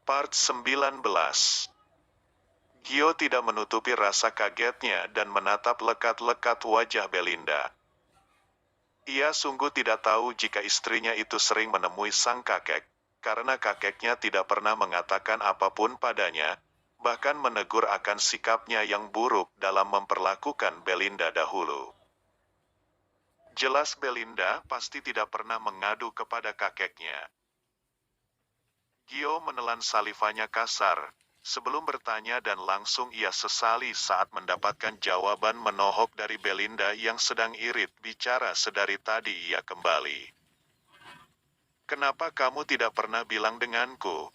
Part 19. Gio tidak menutupi rasa kagetnya dan menatap lekat-lekat wajah Belinda. Ia sungguh tidak tahu jika istrinya itu sering menemui sang kakek, karena kakeknya tidak pernah mengatakan apapun padanya, bahkan menegur akan sikapnya yang buruk dalam memperlakukan Belinda dahulu. Jelas Belinda pasti tidak pernah mengadu kepada kakeknya. Gio menelan salivanya kasar, sebelum bertanya dan langsung ia sesali saat mendapatkan jawaban menohok dari Belinda yang sedang irit bicara sedari tadi ia kembali. Kenapa kamu tidak pernah bilang denganku?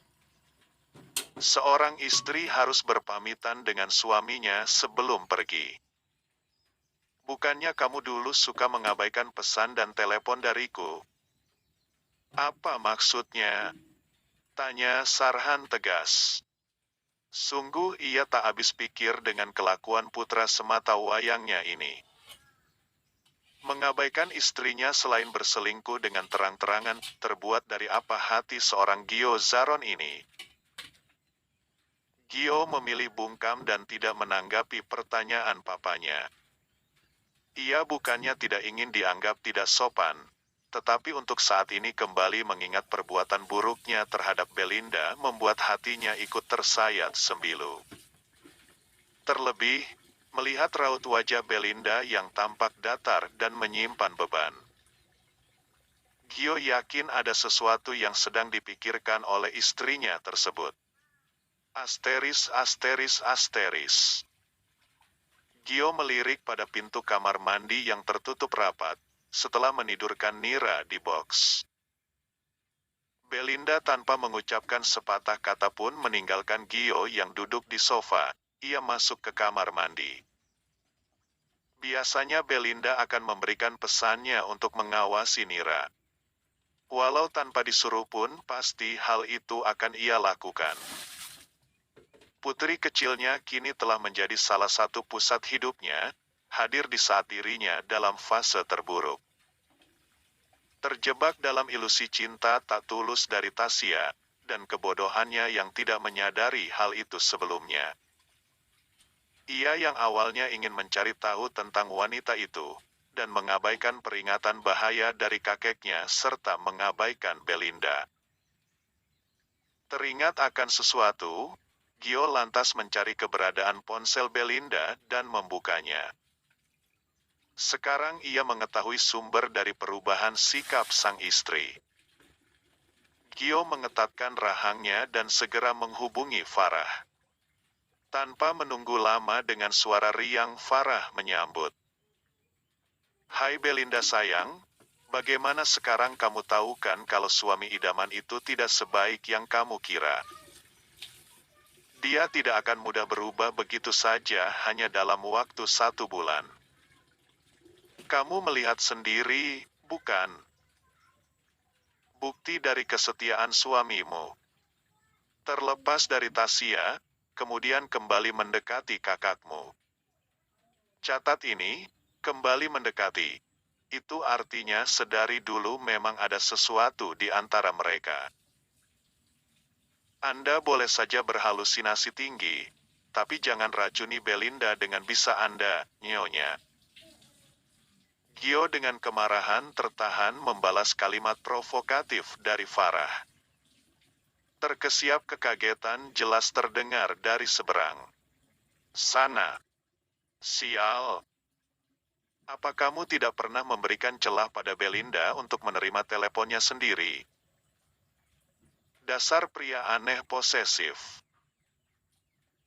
Seorang istri harus berpamitan dengan suaminya sebelum pergi. Bukannya kamu dulu suka mengabaikan pesan dan telepon dariku? Apa maksudnya? Tanya Sarhan tegas. Sungguh ia tak habis pikir dengan kelakuan putra semata wayangnya ini. Mengabaikan istrinya selain berselingkuh dengan terang-terangan, terbuat dari apa hati seorang Gio Zaron ini? Gio memilih bungkam dan tidak menanggapi pertanyaan papanya. Ia bukannya tidak ingin dianggap tidak sopan, tetapi untuk saat ini kembali mengingat perbuatan buruknya terhadap Belinda membuat hatinya ikut tersayat sembilu. Terlebih, melihat raut wajah Belinda yang tampak datar dan menyimpan beban. Gio yakin ada sesuatu yang sedang dipikirkan oleh istrinya tersebut. Asteris, asteris, asteris. Gio melirik pada pintu kamar mandi yang tertutup rapat, setelah menidurkan Nira di box. Belinda tanpa mengucapkan sepatah kata pun meninggalkan Gio yang duduk di sofa. Ia masuk ke kamar mandi. Biasanya Belinda akan memberikan pesannya untuk mengawasi Nira. Walau tanpa disuruh pun pasti hal itu akan ia lakukan. Putri kecilnya kini telah menjadi salah satu pusat hidupnya, hadir di saat dirinya dalam fase terburuk. Terjebak dalam ilusi cinta tak tulus dari Tasya, dan kebodohannya yang tidak menyadari hal itu sebelumnya. Ia yang awalnya ingin mencari tahu tentang wanita itu, dan mengabaikan peringatan bahaya dari kakeknya serta mengabaikan Belinda. Teringat akan sesuatu, Gio lantas mencari keberadaan ponsel Belinda dan membukanya. Sekarang ia mengetahui sumber dari perubahan sikap sang istri. Gio mengetatkan rahangnya dan segera menghubungi Farah. Tanpa menunggu lama dengan suara riang Farah menyambut. Hai Belinda sayang, bagaimana sekarang kamu tahu kan kalau suami idaman itu tidak sebaik yang kamu kira? Dia tidak akan mudah berubah begitu saja hanya dalam waktu 1 bulan. Kamu melihat sendiri, bukan? Bukti dari kesetiaan suamimu. Terlepas dari Tasya, kemudian kembali mendekati kakakmu. Catat ini, kembali mendekati. Itu artinya sedari dulu memang ada sesuatu di antara mereka. Anda boleh saja berhalusinasi tinggi, tapi jangan racuni Belinda dengan bisa Anda, nyonya. Gio dengan kemarahan tertahan membalas kalimat provokatif dari Farah. Terkesiap kekagetan jelas terdengar dari seberang. Sana. Sial. Apa kamu tidak pernah memberikan celah pada Belinda untuk menerima teleponnya sendiri? Dasar pria aneh posesif.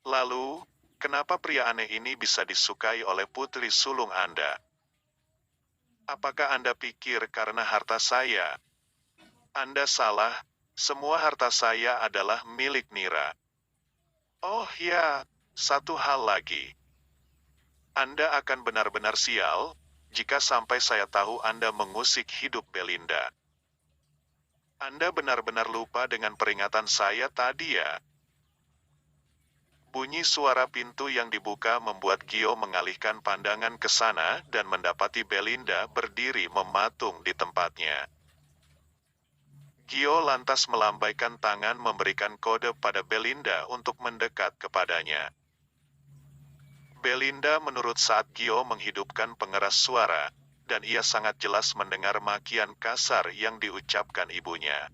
Lalu, kenapa pria aneh ini bisa disukai oleh putri sulung Anda? Apakah Anda pikir karena harta saya? Anda salah, semua harta saya adalah milik Nira. Oh ya, satu hal lagi. Anda akan benar-benar sial, jika sampai saya tahu Anda mengusik hidup Belinda. Anda benar-benar lupa dengan peringatan saya tadi ya? Bunyi suara pintu yang dibuka membuat Gio mengalihkan pandangan ke sana dan mendapati Belinda berdiri mematung di tempatnya. Gio lantas melambaikan tangan memberikan kode pada Belinda untuk mendekat kepadanya. Belinda menurut saat Gio menghidupkan pengeras suara, dan ia sangat jelas mendengar makian kasar yang diucapkan ibunya.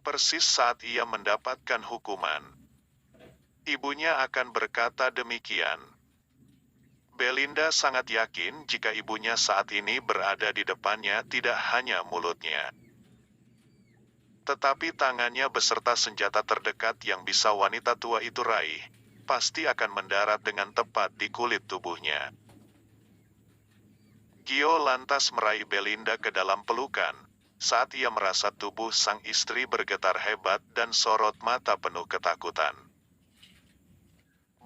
Persis saat ia mendapatkan hukuman, ibunya akan berkata demikian. Belinda sangat yakin jika ibunya saat ini berada di depannya tidak hanya mulutnya, tetapi tangannya beserta senjata terdekat yang bisa wanita tua itu raih, pasti akan mendarat dengan tepat di kulit tubuhnya. Gio lantas meraih Belinda ke dalam pelukan, saat ia merasa tubuh sang istri bergetar hebat dan sorot mata penuh ketakutan.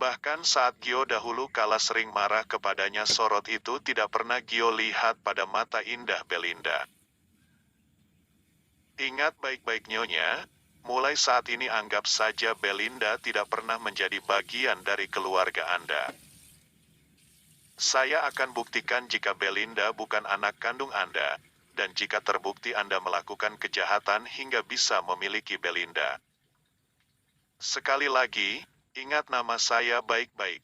Bahkan saat Gio dahulu kala sering marah kepadanya, sorot itu tidak pernah Gio lihat pada mata indah Belinda. Ingat baik-baik Nyonya, mulai saat ini anggap saja Belinda tidak pernah menjadi bagian dari keluarga Anda. Saya akan buktikan jika Belinda bukan anak kandung Anda, dan jika terbukti Anda melakukan kejahatan hingga bisa memiliki Belinda. Sekali lagi, ingat nama saya baik-baik.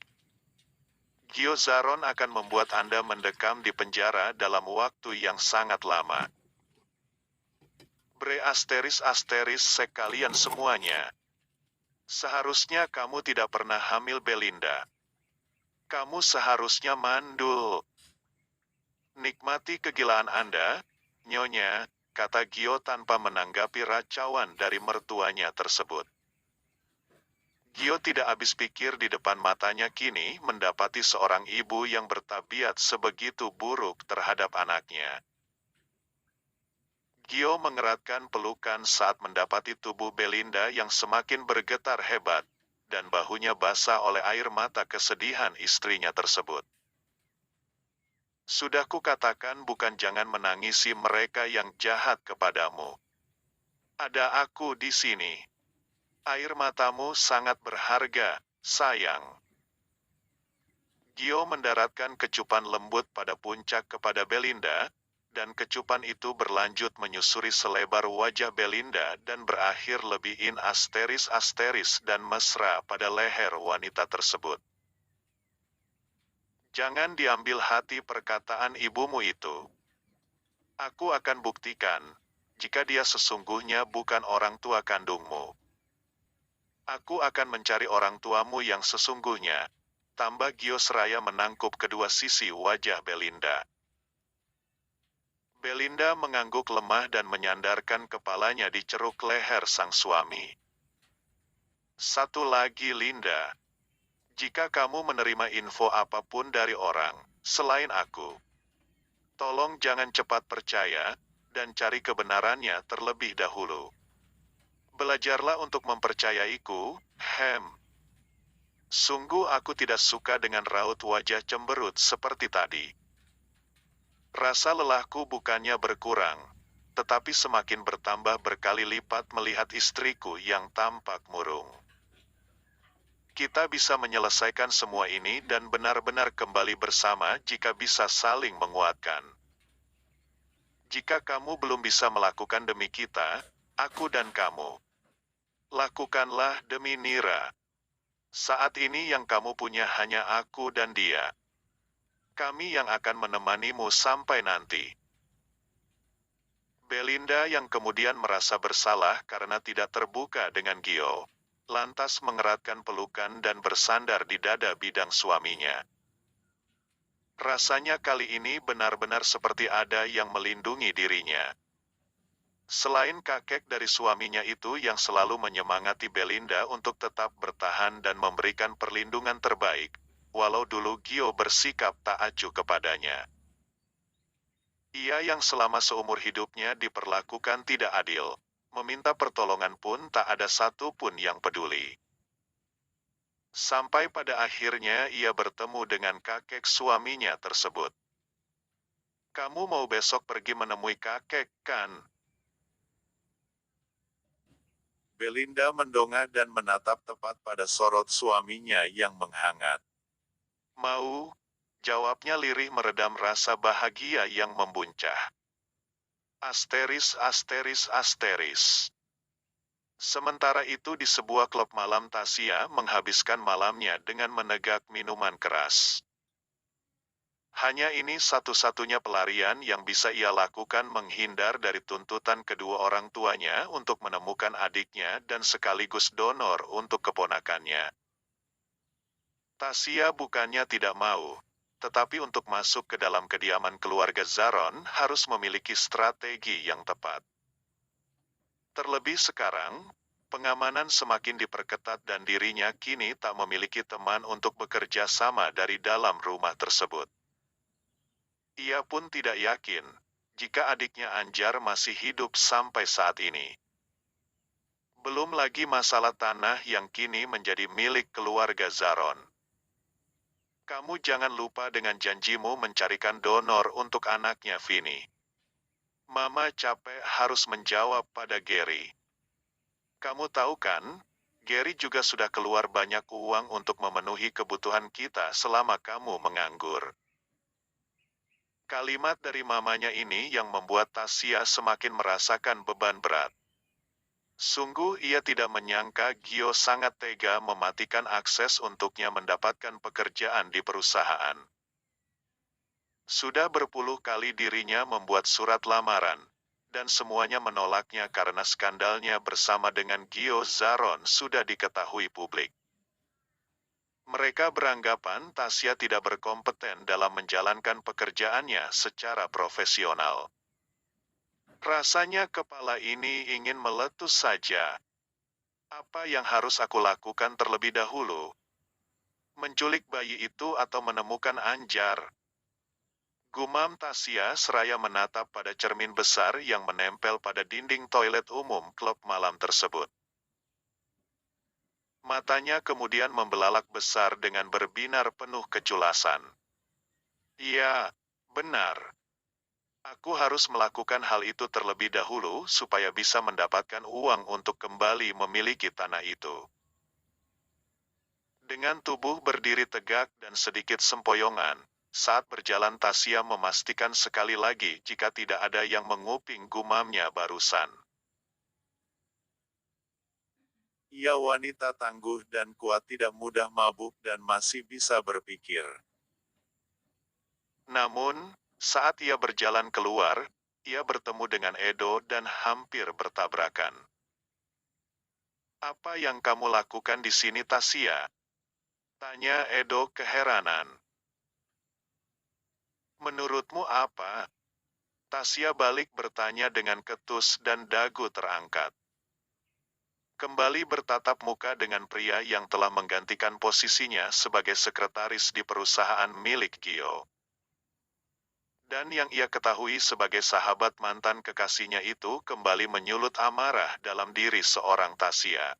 Gio Zaron akan membuat Anda mendekam di penjara dalam waktu yang sangat lama. Bre**** sekalian semuanya. Seharusnya kamu tidak pernah hamil Belinda. Kamu seharusnya mandul. Nikmati kegilaan Anda, Nyonya, kata Gio tanpa menanggapi racauan dari mertuanya tersebut. Gio tidak habis pikir di depan matanya kini mendapati seorang ibu yang bertabiat sebegitu buruk terhadap anaknya. Gio mengeratkan pelukan saat mendapati tubuh Belinda yang semakin bergetar hebat, dan bahunya basah oleh air mata kesedihan istrinya tersebut. Sudah kukatakan bukan jangan menangisi mereka yang jahat kepadamu. Ada aku di sini. Air matamu sangat berharga, sayang. Gio mendaratkan kecupan lembut pada puncak kepada Belinda, dan kecupan itu berlanjut menyusuri selebar wajah Belinda dan berakhir lebih asteris dan mesra pada leher wanita tersebut. Jangan diambil hati perkataan ibumu itu. Aku akan buktikan, jika dia sesungguhnya bukan orang tua kandungmu. Aku akan mencari orang tuamu yang sesungguhnya, tambah Gio seraya menangkup kedua sisi wajah Belinda. Belinda mengangguk lemah dan menyandarkan kepalanya di ceruk leher sang suami. Satu lagi Linda, jika kamu menerima info apapun dari orang, selain aku, tolong jangan cepat percaya, dan cari kebenarannya terlebih dahulu. Belajarlah untuk mempercayaiku, Sungguh aku tidak suka dengan raut wajah cemberut seperti tadi. Rasa lelahku bukannya berkurang, tetapi semakin bertambah berkali lipat melihat istriku yang tampak murung. Kita bisa menyelesaikan semua ini dan benar-benar kembali bersama jika bisa saling menguatkan. Jika kamu belum bisa melakukan demi kita, aku dan kamu, lakukanlah demi Nira. Saat ini yang kamu punya hanya aku dan dia. Kami yang akan menemanimu sampai nanti. Belinda yang kemudian merasa bersalah karena tidak terbuka dengan Gio, lantas mengeratkan pelukan dan bersandar di dada bidang suaminya. Rasanya kali ini benar-benar seperti ada yang melindungi dirinya. Selain kakek dari suaminya itu yang selalu menyemangati Belinda untuk tetap bertahan dan memberikan perlindungan terbaik, walau dulu Gio bersikap tak acuh kepadanya. Ia yang selama seumur hidupnya diperlakukan tidak adil, meminta pertolongan pun tak ada satu pun yang peduli. Sampai pada akhirnya ia bertemu dengan kakek suaminya tersebut. Kamu mau besok pergi menemui kakek, kan? Belinda mendongak dan menatap tepat pada sorot suaminya yang menghangat. Mau, jawabnya lirih meredam rasa bahagia yang membuncah. Asteris asteris asteris. Sementara itu di sebuah klub malam Tasya menghabiskan malamnya dengan menegak minuman keras. Hanya ini satu-satunya pelarian yang bisa ia lakukan menghindar dari tuntutan kedua orang tuanya untuk menemukan adiknya dan sekaligus donor untuk keponakannya. Tasya bukannya tidak mau, tetapi untuk masuk ke dalam kediaman keluarga Zaron harus memiliki strategi yang tepat. Terlebih sekarang, pengamanan semakin diperketat dan dirinya kini tak memiliki teman untuk bekerja sama dari dalam rumah tersebut. Ia pun tidak yakin jika adiknya Anjar masih hidup sampai saat ini. Belum lagi masalah tanah yang kini menjadi milik keluarga Zaron. Kamu jangan lupa dengan janjimu mencarikan donor untuk anaknya Vini. Mama capek harus menjawab pada Gary. Kamu tahu kan, Gary juga sudah keluar banyak uang untuk memenuhi kebutuhan kita selama kamu menganggur. Kalimat dari mamanya ini yang membuat Tasya semakin merasakan beban berat. Sungguh ia tidak menyangka Gio sangat tega mematikan akses untuknya mendapatkan pekerjaan di perusahaan. Sudah berpuluh kali dirinya membuat surat lamaran, dan semuanya menolaknya karena skandalnya bersama dengan Gio Zaron sudah diketahui publik. Mereka beranggapan Tasya tidak berkompeten dalam menjalankan pekerjaannya secara profesional. Rasanya kepala ini ingin meletus saja. Apa yang harus aku lakukan terlebih dahulu? Menculik bayi itu atau menemukan Anjar? Gumam Tasya seraya menatap pada cermin besar yang menempel pada dinding toilet umum klub malam tersebut. Matanya kemudian membelalak besar dengan berbinar penuh keculasan. Iya, benar. Aku harus melakukan hal itu terlebih dahulu supaya bisa mendapatkan uang untuk kembali memiliki tanah itu. Dengan tubuh berdiri tegak dan sedikit sempoyongan, saat berjalan Tasya memastikan sekali lagi jika tidak ada yang menguping gumamnya barusan. Ia wanita tangguh dan kuat, tidak mudah mabuk dan masih bisa berpikir. Namun, saat ia berjalan keluar, ia bertemu dengan Edo dan hampir bertabrakan. Apa yang kamu lakukan di sini, Tasya? Tanya Edo keheranan. Menurutmu apa? Tasya balik bertanya dengan ketus dan dagu terangkat. Kembali bertatap muka dengan pria yang telah menggantikan posisinya sebagai sekretaris di perusahaan milik Gio. Dan yang ia ketahui sebagai sahabat mantan kekasihnya itu kembali menyulut amarah dalam diri seorang Tasya.